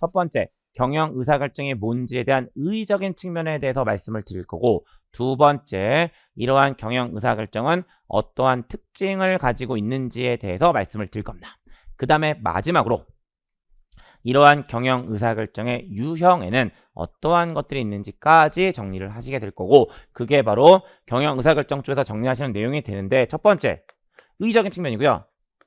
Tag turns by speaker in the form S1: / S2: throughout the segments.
S1: 첫 번째, 경영 의사결정이 뭔지에 대한 의의적인 측면에 대해서 말씀을 드릴 거고, 두 번째, 이러한 경영 의사결정은 어떠한 특징을 가지고 있는지에 대해서 말씀을 드릴 겁니다. 그 다음에 마지막으로 이러한 경영 의사결정의 유형에는 어떠한 것들이 있는지까지 정리를 하시게 될 거고, 그게 바로 경영 의사결정 쪽에서 정리하시는 내용이 되는데, 첫 번째, 의의적인 측면이고요.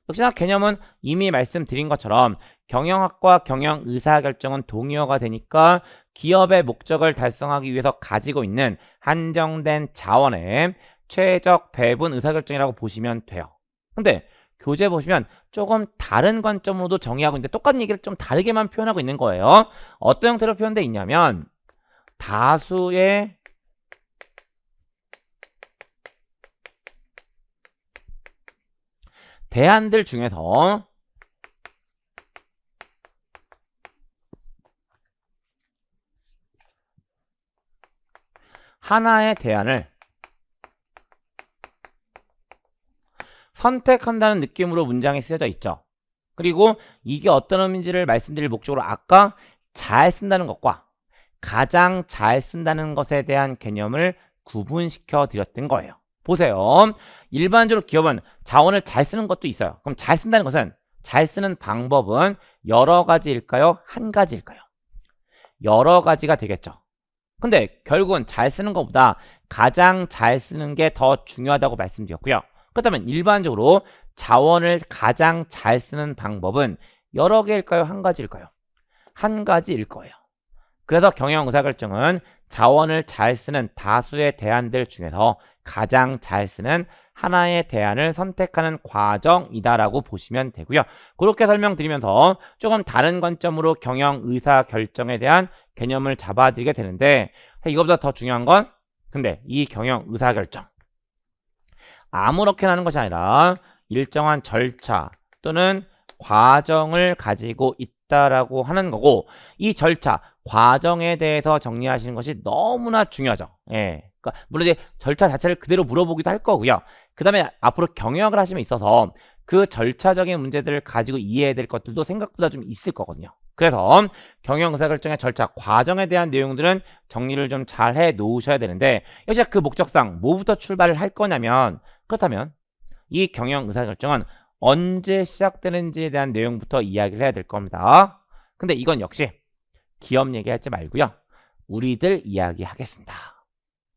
S1: 역시나 개념은 이미 말씀드린 것처럼 경영학과 경영 의사결정은 동의어가 되니까 기업의 목적을 달성하기 위해서 가지고 있는 한정된 자원의 최적 배분 의사결정이라고 보시면 돼요. 근데 교재 보시면 조금 다른 관점으로도 정의하고 있는데 똑같은 얘기를 좀 다르게만 표현하고 있는 거예요. 어떤 형태로 표현되어 있냐면 다수의 대안들 중에서 하나의 대안을 선택한다는 느낌으로 문장이 쓰여져 있죠. 그리고 이게 어떤 의미인지를 말씀드릴 목적으로 아까 잘 쓴다는 것과 가장 잘 쓴다는 것에 대한 개념을 구분시켜 드렸던 거예요. 보세요. 일반적으로 기업은 자원을 잘 쓰는 것도 있어요. 그럼 잘 쓴다는 것은 잘 쓰는 방법은 여러 가지일까요? 한 가지일까요? 여러 가지가 되겠죠. 근데 결국은 잘 쓰는 것보다 가장 잘 쓰는 게 더 중요하다고 말씀드렸고요. 그렇다면 일반적으로 자원을 가장 잘 쓰는 방법은 여러 개일까요? 한 가지일까요? 한 가지일 거예요. 그래서 경영 의사결정은 자원을 잘 쓰는 다수의 대안들 중에서 가장 잘 쓰는 하나의 대안을 선택하는 과정이다라고 보시면 되고요. 그렇게 설명드리면서 조금 다른 관점으로 경영 의사결정에 대한 개념을 잡아드리게 되는데, 이거보다 더 중요한 건 근데 이 경영 의사결정 아무렇게나 하는 것이 아니라 일정한 절차 또는 과정을 가지고 있다라고 하는 거고, 이 절차, 과정에 대해서 정리하시는 것이 너무나 중요하죠. 예. 그러니까 물론 이제 절차 자체를 그대로 물어보기도 할 거고요. 그 다음에 앞으로 경영을 하시면 있어서 그 절차적인 문제들을 가지고 이해해야 될 것들도 생각보다 좀 있을 거거든요. 그래서 경영 의사결정의 절차, 과정에 대한 내용들은 정리를 좀 잘 해 놓으셔야 되는데, 역시 그 목적상 뭐부터 출발을 할 거냐면, 그렇다면 이 경영 의사결정은 언제 시작되는지에 대한 내용부터 이야기를 해야 될 겁니다. 근데 이건 역시 기업 얘기하지 말고요, 우리들 이야기하겠습니다.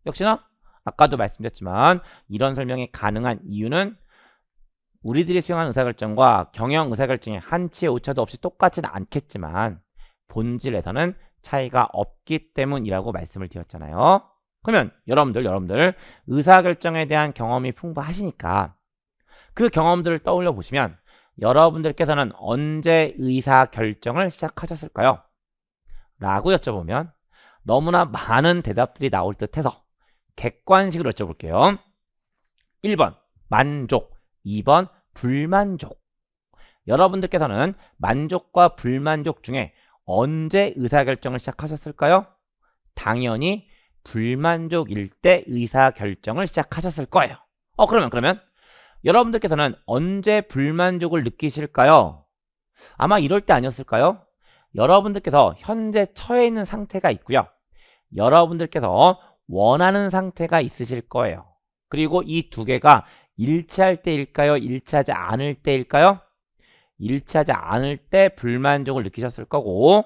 S1: 역시나 아까도 말씀드렸지만 이런 설명이 가능한 이유는 우리들이 수행한 의사결정과 경영 의사결정이 한치의 오차도 없이 똑같지는 않겠지만 본질에서는 차이가 없기 때문이라고 말씀을 드렸잖아요. 그러면 여러분들 의사결정에 대한 경험이 풍부하시니까 그 경험들을 떠올려 보시면 여러분들께서는 언제 의사결정을 시작하셨을까요? 라고 여쭤보면 너무나 많은 대답들이 나올 듯해서 객관식으로 여쭤볼게요. 1번 만족, 2번 불만족. 여러분들께서는 만족과 불만족 중에 언제 의사결정을 시작하셨을까요? 당연히 불만족일 때 의사결정을 시작하셨을 거예요. 그러면 여러분들께서는 언제 불만족을 느끼실까요? 아마 이럴 때 아니었을까요? 여러분들께서 현재 처해 있는 상태가 있고요, 여러분들께서 원하는 상태가 있으실 거예요. 그리고 이 두 개가 일치할 때일까요? 일치하지 않을 때일까요? 일치하지 않을 때 불만족을 느끼셨을 거고,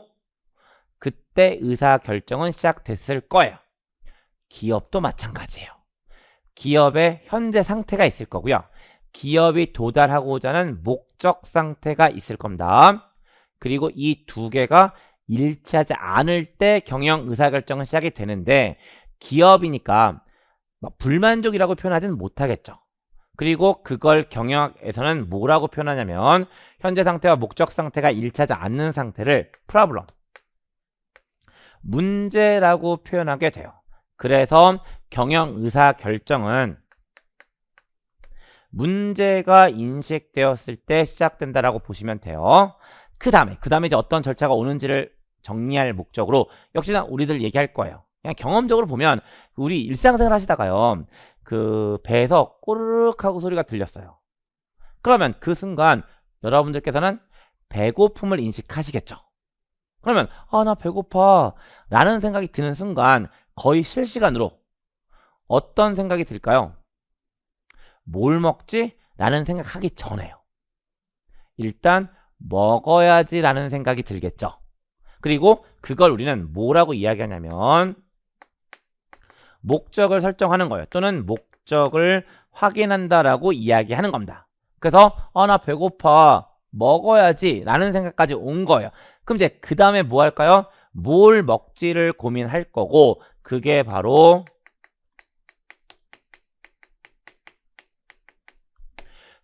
S1: 그때 의사결정은 시작됐을 거예요. 기업도 마찬가지예요. 기업의 현재 상태가 있을 거고요, 기업이 도달하고자 하는 목적 상태가 있을 겁니다. 그리고 이 두 개가 일치하지 않을 때 경영 의사결정은 시작이 되는데, 기업이니까 불만족이라고 표현하지는 못하겠죠. 그리고 그걸 경영학에서는 뭐라고 표현하냐면 현재 상태와 목적 상태가 일치하지 않는 상태를 프로블럼, 문제라고 표현하게 돼요. 그래서 경영 의사결정은 문제가 인식되었을 때 시작된다라고 보시면 돼요. 그 다음에 이제 어떤 절차가 오는지를 정리할 목적으로 역시나 우리들 얘기할 거예요. 그냥 경험적으로 보면 우리 일상생활 하시다가요, 그 배에서 꼬르륵 하고 소리가 들렸어요. 그러면 그 순간 여러분들께서는 배고픔을 인식하시겠죠. 그러면 나 배고파 라는 생각이 드는 순간 거의 실시간으로 어떤 생각이 들까요? 뭘 먹지? 라는 생각하기 전에요. 일단 먹어야지 라는 생각이 들겠죠. 그리고 그걸 우리는 뭐라고 이야기하냐면 목적을 설정하는 거예요. 또는 목적을 확인한다라고 이야기하는 겁니다. 그래서 나 배고파 먹어야지 라는 생각까지 온 거예요. 그럼 이제 그 다음에 뭐 할까요? 뭘 먹지를 고민할 거고 그게 바로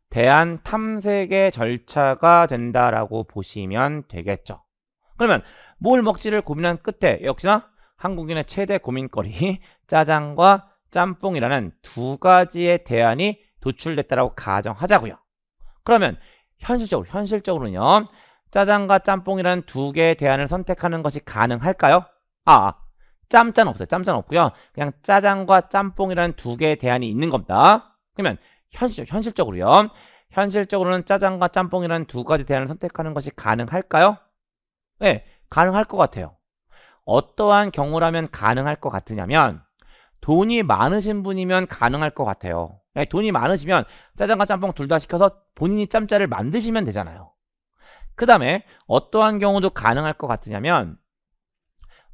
S1: 대한 탐색의 절차가 된다라고 보시면 되겠죠. 그러면 뭘 먹지를 고민한 끝에 역시나 한국인의 최대 고민거리 짜장과 짬뽕이라는 두 가지의 대안이 도출됐다라고 가정하자고요. 그러면 현실적으로는요. 짜장과 짬뽕이라는 두 개의 대안을 선택하는 것이 가능할까요? 짬짜는 없어요. 짬짜는 없고요. 그냥 짜장과 짬뽕이라는 두 개의 대안이 있는 겁니다. 그러면 현실적으로는 짜장과 짬뽕이라는 두 가지 대안을 선택하는 것이 가능할까요? 네, 가능할 것 같아요. 어떠한 경우라면 가능할 것 같으냐면 돈이 많으신 분이면 가능할 것 같아요. 네, 돈이 많으시면 짜장과 짬뽕 둘 다 시켜서 본인이 짬짜를 만드시면 되잖아요. 그 다음에 어떠한 경우도 가능할 것 같으냐면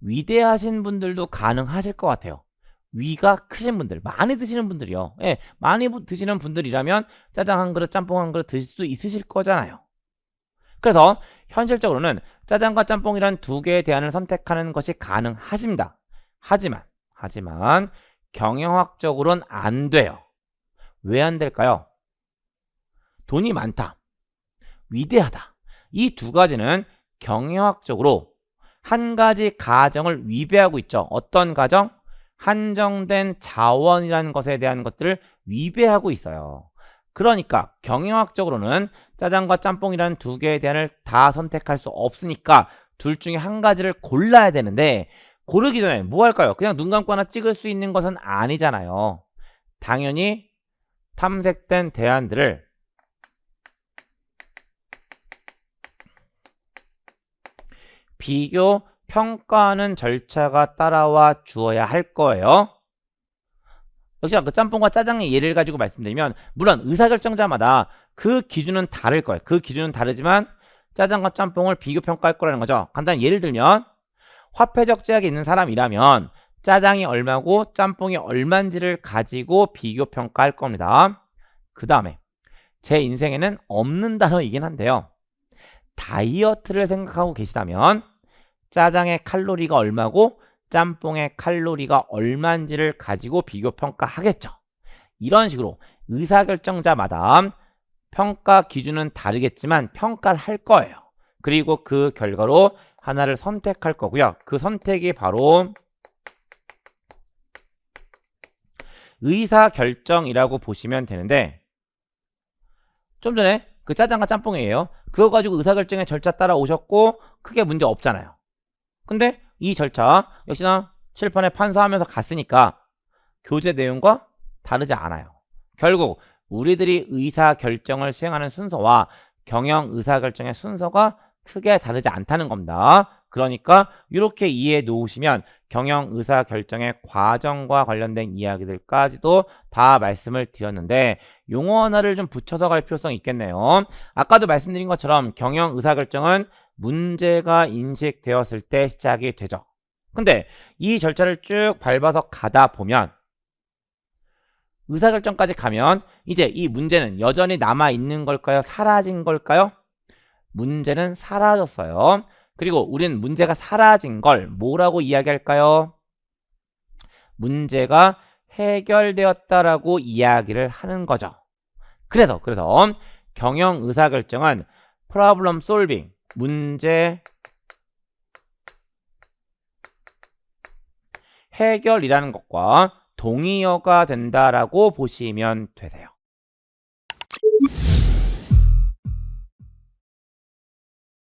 S1: 위대하신 분들도 가능하실 것 같아요. 위가 크신 분들, 많이 드시는 분들이요. 예, 많이 드시는 분들이라면 짜장 한 그릇, 짬뽕 한 그릇 드실 수 있으실 거잖아요. 그래서 현실적으로는 짜장과 짬뽕이란 두 개의 대안을 선택하는 것이 가능하십니다. 하지만 경영학적으로는 안 돼요. 왜 안 될까요? 돈이 많다, 위대하다. 이 두 가지는 경영학적으로 한 가지 가정을 위배하고 있죠. 어떤 가정? 한정된 자원이라는 것에 대한 것들을 위배하고 있어요. 그러니까 경영학적으로는 짜장과 짬뽕이라는 두 개의 대안을 다 선택할 수 없으니까 둘 중에 한 가지를 골라야 되는데 고르기 전에 뭐 할까요? 그냥 눈 감고 하나 찍을 수 있는 것은 아니잖아요. 당연히 탐색된 대안들을 비교, 평가하는 절차가 따라와 주어야 할 거예요. 역시나 그 짬뽕과 짜장의 예를 가지고 말씀드리면 물론 의사결정자마다 그 기준은 다를 거예요. 그 기준은 다르지만 짜장과 짬뽕을 비교 평가할 거라는 거죠. 간단히 예를 들면 화폐적 제약이 있는 사람이라면 짜장이 얼마고 짬뽕이 얼마인지를 가지고 비교 평가할 겁니다. 그 다음에 제 인생에는 없는 단어이긴 한데요. 다이어트를 생각하고 계시다면 짜장의 칼로리가 얼마고 짬뽕의 칼로리가 얼마인지를 가지고 비교 평가하겠죠. 이런 식으로 의사결정자마다 평가 기준은 다르겠지만 평가를 할 거예요. 그리고 그 결과로 하나를 선택할 거고요. 그 선택이 바로 의사결정이라고 보시면 되는데 좀 전에 그 짜장과 짬뽕이에요. 그거 가지고 의사결정의 절차 따라 오셨고 크게 문제 없잖아요. 근데 이 절차 역시나 칠판에 판서하면서 갔으니까 교재 내용과 다르지 않아요. 결국 우리들이 의사결정을 수행하는 순서와 경영 의사결정의 순서가 크게 다르지 않다는 겁니다. 그러니까 이렇게 이해해 놓으시면 경영 의사결정의 과정과 관련된 이야기들까지도 다 말씀을 드렸는데 용어 하나를 좀 붙여서 갈 필요성이 있겠네요. 아까도 말씀드린 것처럼 경영 의사결정은 문제가 인식되었을 때 시작이 되죠. 근데 이 절차를 쭉 밟아서 가다 보면 의사결정까지 가면 이제 이 문제는 여전히 남아있는 걸까요? 사라진 걸까요? 문제는 사라졌어요. 그리고 우리는 문제가 사라진 걸 뭐라고 이야기할까요? 문제가 해결되었다라고 이야기를 하는 거죠. 그래서 경영 의사결정은 problem solving, 문제 해결이라는 것과 동의어가 된다라고 보시면 되세요.